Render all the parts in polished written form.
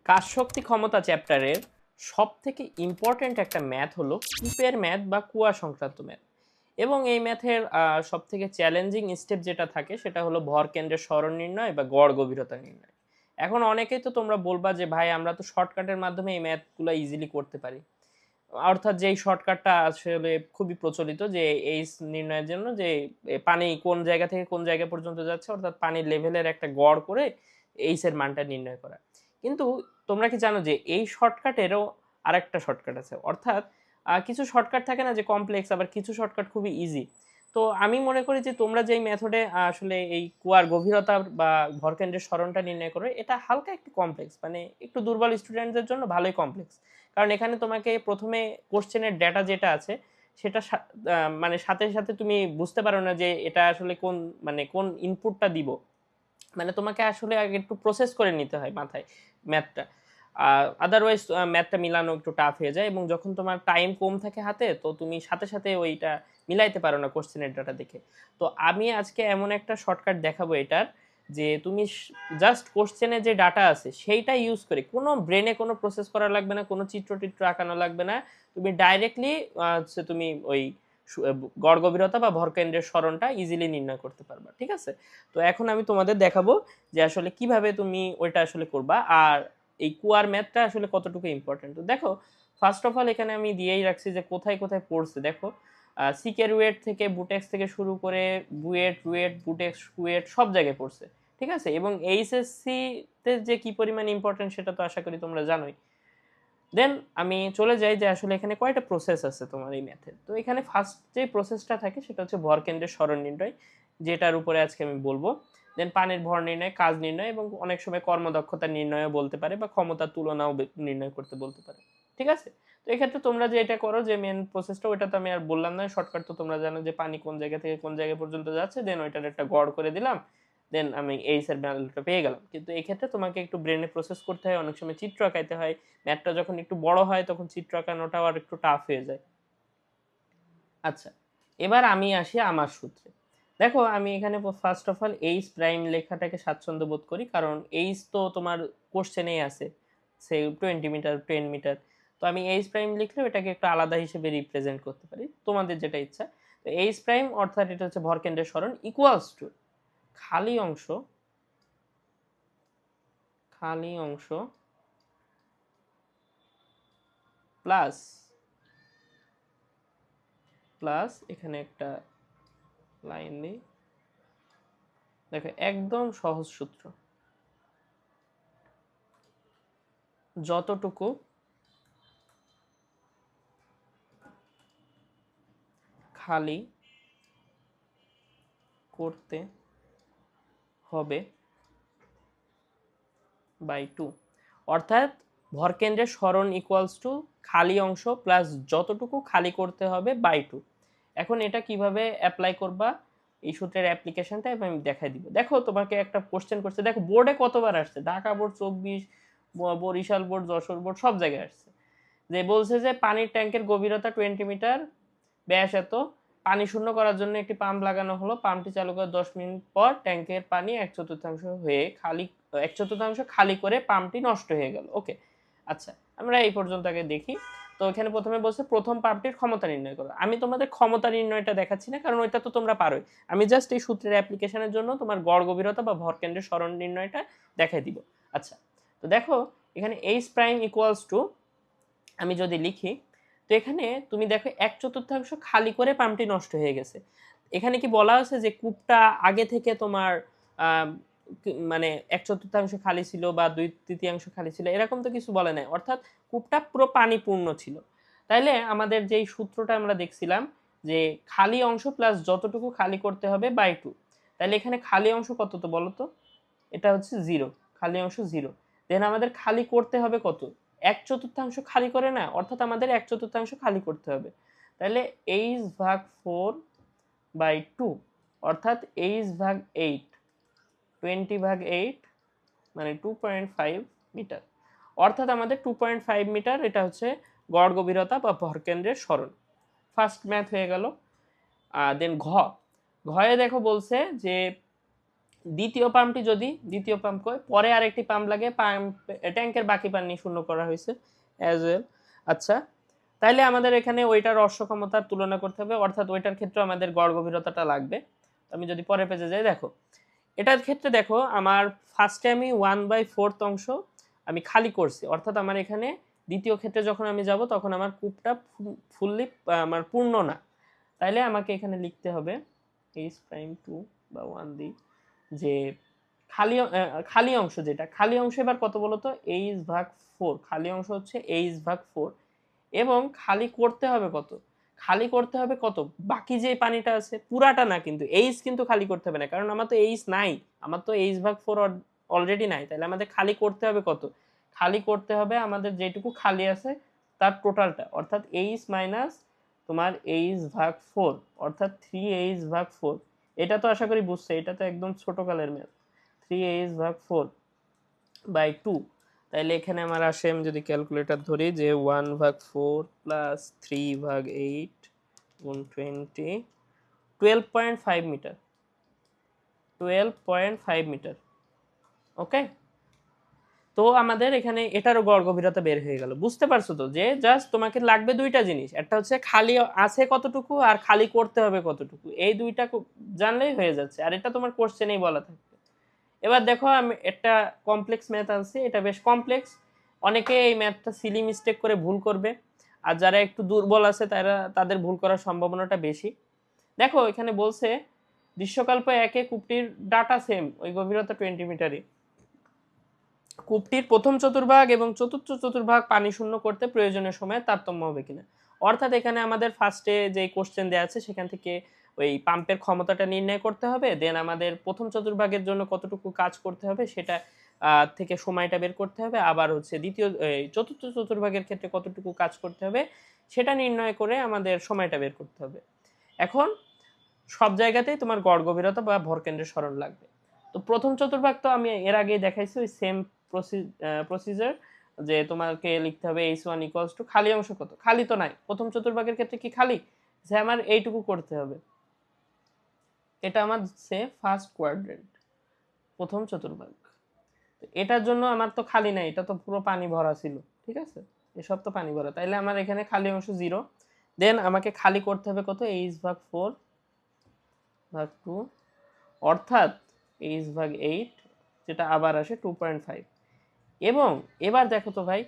কাজ শক্তি ক্ষমতা চ্যাপ্টারের সব থেকে ইম্পর্ট্যান্ট একটা ম্যাথ হলো কূপের ম্যাথ বা কুয়া সংক্রান্ত ম্যাথ। এবং এই ম্যাথের সব থেকে চ্যালেঞ্জিং স্টেপ যেটা থাকে সেটা হলো ভর কেন্দ্রের সরণ নির্ণয় বা গড় গভীরতা নির্ণয়। এখন অনেকেই তো তোমরা বলবা যে ভাই আমরা তো শর্টকাটের মাধ্যমে এই ম্যাথগুলো ইজিলি করতে পারি, অর্থাৎ যেই শর্টকাটটা আসলে খুবই প্রচলিত যে এইচ নির্ণয়ের জন্য যে পানি কোন জায়গা থেকে কোন জায়গা পর্যন্ত যাচ্ছে, অর্থাৎ পানির লেভেলের একটা গড় করে এইচ এর মানটা নির্ণয় করা। কিন্তু তোমরা কি জানো যে এই শর্টকাটেরও আরেকটা শর্টকাট আছে, অর্থাৎ কিছু শর্টকাট থাকে না যে কমপ্লেক্স, আবার কিছু শর্টকাট খুবই ইজি। তো আমি মনে করি যে তোমরা যেই মেথডে আসলে এই কুয়ার গভীরতা বা ভরকেন্দ্রের সরণটা নির্ণয় করো এটা হালকা একটু কমপ্লেক্স, মানে একটু দুর্বল স্টুডেন্টদের জন্য ভালোই কমপ্লেক্স। কারণ এখানে তোমাকে প্রথমে কোশ্চেনের ডেটা যেটা আছে সেটা মানে সাথে সাথে তুমি বুঝতে পারো না যে এটা আসলে কোন, মানে কোন ইনপুটটা দিব, মানে তোমাকে আসলে আগে একটু প্রসেস করে নিতে হয় মাথায় ম্যাথটা। আদারওয়াইজ ম্যাথটা মিলানো একটু টাফ হয়ে যায়, এবং যখন তোমার টাইম কম থাকে হাতে তো তুমি সাথে সাথে ওইটা মিলাইতে পারো না কোশ্চেনের ডাটা দেখে। তো আমি আজকে এমন একটা শর্টকাট দেখাবো এটার, যে তুমি জাস্ট কোশ্চেনে যে ডাটা আছে সেইটা ইউজ করে কোনো ব্রেনে কোনো প্রসেস করা লাগবে না, কোনো চিত্র টিত্র আঁকানো লাগবে না, তুমি ডাইরেক্টলি তুমি ওই গড় গভীরতা বা ভরকেন্দ্রের সরণটা ইজিলি নির্ণয় করতে পারবা। ঠিক আছে, তো এখন আমি তোমাদের দেখাবো যে আসলে কিভাবে তুমি ওইটা আসলে করবা, আর এই কুয়ার ম্যাথটা আসলে কতটুকু ইম্পর্টেন্ট। তো দেখো, ফার্স্ট অফ অল এখানে আমি দিয়েই রাখছি যে কোথায় কোথায় পড়ছে। দেখো, সিকের ওয়েট থেকে বুটেক্স থেকে শুরু করে বুয়েট রুয়েট বুটেক্স কুয়েট সব জায়গায় পড়ছে। ঠিক আছে, এবং এইচএসসি তে যে কি পরিমাণ ইম্পর্টেন্ট সেটা তো আশা করি তোমরা জানোই। দেন আমি চলে যাই যে আসলে এখানে কয়টা প্রসেস আছে তোমার এই ম্যাথের। তো এখানে ফার্স্ট যে প্রসেসটা থাকে সেটা হচ্ছে ভরকেন্দ্রের সরণ নির্ণয়, যেটার উপরে আজকে আমি বলবো। দেন পানির ভর নির্ণয়, কাজ নির্ণয়, এবং অনেক সময় কর্মদক্ষতা নির্ণয়ও বলতে পারে বা ক্ষমতার তুলনাও নির্ণয় করতে বলতে পারে। ঠিক আছে, তো এক্ষেত্রে তোমরা যে এটা করো যে মেন প্রসেসটা, ওইটা তো আমি আর বললাম না, শর্টকাট তো তোমরা জানো যে পানি কোন জায়গা থেকে কোন জায়গা পর্যন্ত যাচ্ছে, দেন ওইটার একটা গড় করে দিলাম, দেন আমি এইচ এর ভ্যালুটা পেয়ে গেলাম। কিন্তু এই ক্ষেত্রে তোমাকে একটু ব্রেনে প্রসেস করতে হয়, অনেক সময় চিত্র আঁকাইতে হয়। ম্যাথটা যখন একটু বড় হয় তখন চিত্র আঁকানোটাও আর একটু টাফ হয়ে যায়। আচ্ছা, এবার আমি আসি আমার সূত্রে। দেখো, আমি এখানে first of all H prime লেখাটাকে স্বাচ্ছন্দ্য বোধ করি, কারণ এইচ তো তোমার কোশ্চেনেই আছে, সে 20 মিটার 10 মিটার। তো আমি এইচ প্রাইম লিখলেও এটাকে একটু আলাদা হিসেবে রিপ্রেজেন্ট করতে পারি, তোমাদের যেটা ইচ্ছা। তো এইচ প্রাইম অর্থাৎ এটা হচ্ছে ভরকেন্দ্রের সরণ ইকুয়ালস টু খালি অংশ, খালি অংশ প্লাস প্লাস এখানে একটা লাইন দিই। দেখো, একদম সহজ সূত্র, যতটুকু খালি করতে হবে বাই 2, অর্থাৎ ভরকেন্দ্রের সরণ ইকুয়ালস টু খালি অংশ প্লাস যতটুকু খালি করতে হবে বাই 2। এখন এটা কিভাবে অ্যাপ্লাই করবা, এই সূত্রের অ্যাপ্লিকেশনটা আমি দেখাই দিব। দেখো, তোমাকে একটা কোশ্চেন করছে, দেখো বোর্ডে কতবার আসছে, Dhaka board 24, Barishal board, Jessore board, সব জায়গায় আসছে। যে বলছে যে পানির ট্যাঙ্কের গভীরতা 20 মিটার, ব্যাস এত, পানি শূন্য করার জন্য একটি পাম্প লাগানো হলো, পাম্পটি চালু করে 10 মিনিট পর ট্যাঙ্কের পানি 1/4 হয়ে খালি, 1/4 খালি করে পাম্পটি নষ্ট হয়ে গেল। ওকে, আচ্ছা, আমরা এই পর্যন্ত আগে দেখি। তো এখানে প্রথমে বলছে প্রথম পাম্পটির ক্ষমতা নির্ণয় করো। আমি তোমাদের ক্ষমতা নির্ণয়টা দেখাচ্ছি না, কারণ ওইটা তো তোমরা পারোই। আমি জাস্ট এই সূত্রের অ্যাপ্লিকেশনের জন্য তোমার গড় গভীরতা বা ভরকেন্দ্রের সরণ নির্ণয়টা দেখাই দিব। আচ্ছা, তো দেখো এখানে এইচ প্রাইম ইকুয়ালস টু, আমি যদি লিখি, তো এখানে তুমি দেখো 1/4 খালি করে পাম্পটি নষ্ট হয়ে গেছে। এখানে কি বলা আছে যে কূপটা আগে থেকে তোমার মানে 1/4 খালি ছিল বা 2/3 খালি ছিল, এরকম তো কিছু বলে নাই, অর্থাৎ কূপটা পুরো পানি পূর্ণ ছিল। তাইলে আমাদের যেই সূত্রটা আমরা দেখছিলাম যে খালি অংশ প্লাস যতটুকু খালি করতে হবে বাই 2, তাহলে এখানে খালি অংশ কত তো বলো তো, এটা হচ্ছে 0, খালি অংশ 0। দেন আমাদের খালি করতে হবে কত, 1/4 খালি করে না, অর্থাৎ আমাদের 1/4 খালি করতে হবে। তাহলে এইচ ভাগ 4/2, অর্থাৎ এইচ ভাগ 8, 20/8 মানে 2.5 মিটার, অর্থাৎ আমাদের 2.5 মিটার এটা হচ্ছে গড় গভীরতা বা ভরকেন্দ্রের সরণ। ফার্স্ট ম্যাথ হয়ে গেল। দেন ঘয়ে দেখো বলছে যে দ্বিতীয় পাম্পটি যদি দ্বিতীয় পাম্প কয় পরে আরেকটি পাম্প লাগে, পাম্প ট্যাঙ্কের বাকি পানি শূন্য করা হয়েছে অ্যাজ ওয়েল। আচ্ছা, তাইলে আমাদের এখানে ওইটার অশ্ব ক্ষমতার তুলনা করতে হবে, অর্থাৎ ওইটার ক্ষেত্রে আমাদের গড় গভীরতাটা লাগবে। আমি যদি পরের পেজে যাই, দেখো এটার ক্ষেত্রে দেখো আমার ফার্স্টে আমি 1/4 অংশ আমি খালি করছি, অর্থাৎ আমার এখানে দ্বিতীয় ক্ষেত্রে যখন আমি যাব তখন আমার কূপটা ফুললি আমার পূর্ণ না। তাইলে আমাকে এখানে লিখতে হবে h'2 বা 1 দি যে খালি খালি অংশ, যেটা খালি অংশ এবার কত বলতো, h/4, খালি অংশ হচ্ছে h/4, এবং খালি করতে হবে কত, খালি করতে হবে কত, বাকি যে পানিটা আছে পুরাটা না, কিন্তু এইচ কিন্তু খালি করতে হবে না, কারণ আমার তো এইচ নাই, আমার তো h/4 অলরেডি নাই। তাহলে আমাদের খালি করতে হবে কত, খালি করতে হবে আমাদের যেটুকু খালি আছে তার টোটালটা, অর্থাৎ এইচ মাইনাস তোমার h/4, অর্থাৎ 3h/4। এটা তো আশা করি বুঝছে, এটা তো একদম ছোটকালের ম্যাথ। 3h/4/2, তাইলে এখানে আমার আসে, আমি যদি ক্যালকুলেটর ধরি, যে 1/4 প্লাস 3/8 গুণ 20, 12.5 মিটার, 12.5 মিটার। ওকে, তো আমাদের এখানে এটারও গড় গভীরতা বের হয়ে গেল। বুঝতে পারছো তো, যে জাস্ট তোমাকে লাগবে দুইটা জিনিস, একটা হচ্ছে খালি আছে কতটুকু আর খালি করতে হবে কতটুকু, এই দুইটা জানলেই হয়ে যাচ্ছে, আর এটা তোমার কোশ্চেনেই বলা থাকবে। এবার দেখো আমি একটা কমপ্লেক্স ম্যাথ আনছি, এটা বেশ কমপ্লেক্স, অনেকে এই ম্যাথটা সিলি মিস্টেক করে ভুল করবে, আর যারা একটু দুর্বল আছে তাদের ভুল করার সম্ভাবনাটা বেশি। দেখো এখানে বলছে দৃশ্যকল্প 1-এ কূপটির ডাটা সেম, ওই গভীরতা 20 মিটারই। কূপটির প্রথম চতুর্ভাগ এবং চতুর্থ চতুর্ভাগ পানি শূন্য করতে প্রয়োজনীয় সময়ে তারতম্য হবে কিনা। অর্থাৎ এখানে আমাদের ফার্স্টে যে কোশ্চেন দেওয়া আছে সেখান থেকে ওই পাম্পের ক্ষমতাটা নির্ণয় করতে হবে, দেন আমাদের প্রথম চতুর্ভাগের জন্য কতটুকু কাজ করতে হবে সেটা থেকে সময়টা বের করতে হবে, আবার হচ্ছে চতুর্থ চতুর্ভাগের ক্ষেত্রে কতটুকু কাজ করতে হবে সেটা নির্ণয় করে আমাদের সময়টা বের করতে হবে। এখন সব জায়গাতেই তোমার গড় গভীরতা বা ভরকেন্দ্রের সরণ লাগবে। তো প্রথম চতুর্ভাগ তো আমি এর আগেই দেখাইছি, ওই সেম প্রসিজার, যে তোমাকে লিখতে হবে h1 ইকুয়ালস টু খালি অংশ কত, খালি তো নাই প্রথম চতুর্ভাগের ক্ষেত্রে, কি খালি, যে আমার এইটুকু করতে হবে, এটা আমার সে ফার্স্ট কোয়াড্রেন্ট প্রথম চতুর্ভাগ, এটার জন্য আমার তো খালি নাই, এটা তো পুরো পানি ভরা ছিল, ঠিক আছে, এসব তো পানি ভরা, তাইলে আমার এখানে খালি অংশ 0। দেন আমাকে খালি করতে হবে কত, h/4/2, অর্থাৎ h/8, যেটা আবার আসে 2.5। এবং এবার দেখো তো ভাই,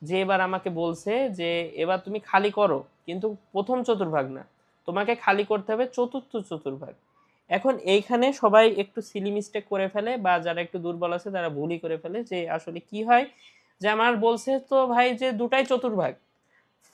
যে এবার আমাকে বলছে যে এবার তুমি খালি করো, কিন্তু প্রথম চতুর্ভাগ না, তোমাকে খালি করতে হবে চতুর্থ চতুর্ভাগ। এখন এইখানে সবাই একটু সিলি মিস্টেক করে ফেলে, বা যারা একটু দুর্বল আছে তারা ভুলই করে ফেলে, যে আসলে কি হয়, যে আমার বলছে তো ভাই যে দুটাই চতুর্ভাগ,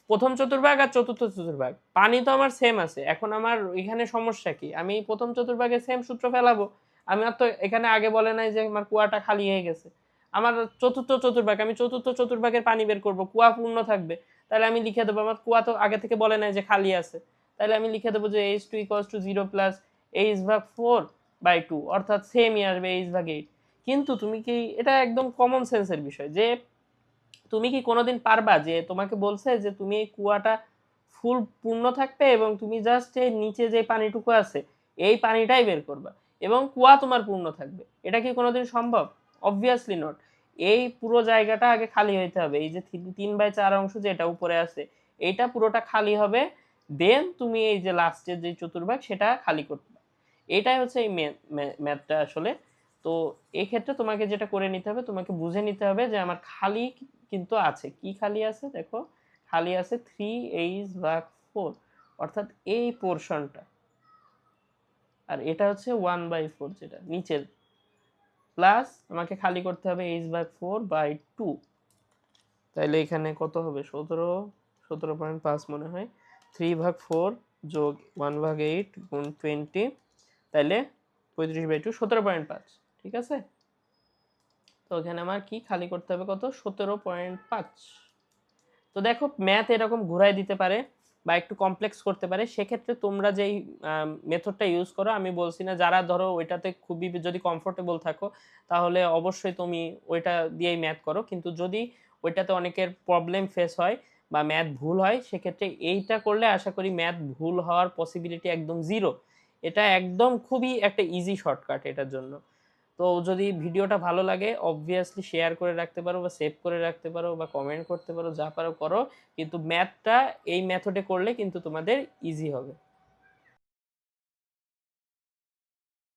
প্রথম চতুর্ভাগ আর চতুর্থ চতুর্ভাগ, পানি তো আমার সেম আছে, এখন আমার এখানে সমস্যা কি, আমি প্রথম চতুর্ভাগে সেম সূত্র ফেলাবো, আমার তো এখানে আগে বলে নাই যে আমার কুয়াটা খালি হয়ে গেছে, আমার চতুর্থ চতুর্ভাগ, আমি চতুর্থ চতুর্ভাগের পানি বের করব, কুয়া পূর্ণ থাকবে, তাহলে আমি লিখে দেবো, আমার কুয়া তো আগে থেকে বলে নাই যে খালি আছে, তাহলে আমি লিখে দেবো যে h2 = 0 প্লাস h/4/2, অর্থাৎ সেমই আসবে h/8। কিন্তু তুমি কি, এটা একদম কমন সেন্সের বিষয়, যে তুমি কি কোনোদিন পারবা, যে তোমাকে বলছে যে তুমি এই কুয়াটা ফুল পূর্ণ থাকবে এবং তুমি জাস্ট এই নিচে যে পানিটুকু আছে এই পানিটাই বের করবা এবং কুয়া তোমার পূর্ণ থাকবে, এটা কি কোনোদিন সম্ভব? Obviously not. এই পুরো জায়গাটা আগে খালি হইতে হবে, এই যে 3/4 অংশ যেটা উপরে আছে এইটা পুরোটা খালি হবে, দেন তুমি এই যে লাস্টের যে চতুর্ভাগ সেটা খালি করতে, এটাই হচ্ছে এই ম্যাথটা আসলে। তো এই ক্ষেত্রে তোমাকে যেটা করে নিতে হবে, তোমাকে বুঝে নিতে হবে যে আমার খালি কিন্তু আছে, কি খালি আছে, দেখো খালি আছে 3h/4, অর্থাৎ এই পোর্শনটা, আর এটা হচ্ছে 1/4 যেটা নিচের, প্লাস আমাকে খালি করতে হবে h/4/2, তাইলে এখানে কত হবে, 17.5 মনে হয়, 3/4 যোগ 1/8 গুণ 20, তাইলে 35/2, 17.5, ঠিক আছে। তো এখানে আমার কি খালি করতে হবে কত, 17.5। তো দেখো ম্যাথ এরকম ঘুরাই দিতে পারে বা একটু কমপ্লেক্স করতে পারে, সেক্ষেত্রে তোমরা যেই মেথডটা ইউজ করো, আমি বলছি না, যারা ধরো ওইটাতে খুবই যদি কমফোর্টেবল থাকো তাহলে অবশ্যই তুমি ওইটা দিয়েই ম্যাথ করো, কিন্তু যদি ওইটাতে অনেকের প্রবলেম ফেস হয় বা ম্যাথ ভুল হয়, সেক্ষেত্রে এইটা করলে আশা করি ম্যাথ ভুল হওয়ার পসিবিলিটি একদম 0। এটা একদম খুবই একটা ইজি শর্টকাট এটার জন্য। তো যদি ভিডিওটা ভালো লাগে অবভিয়াসলি শেয়ার করে রাখতে পারো বা সেভ করে রাখতে পারো বা কমেন্ট করতে পারো, যা পারো করো। কিন্তু ম্যাথটা এই মেথডে করলে কিন্তু তোমাদের ইজি হবে।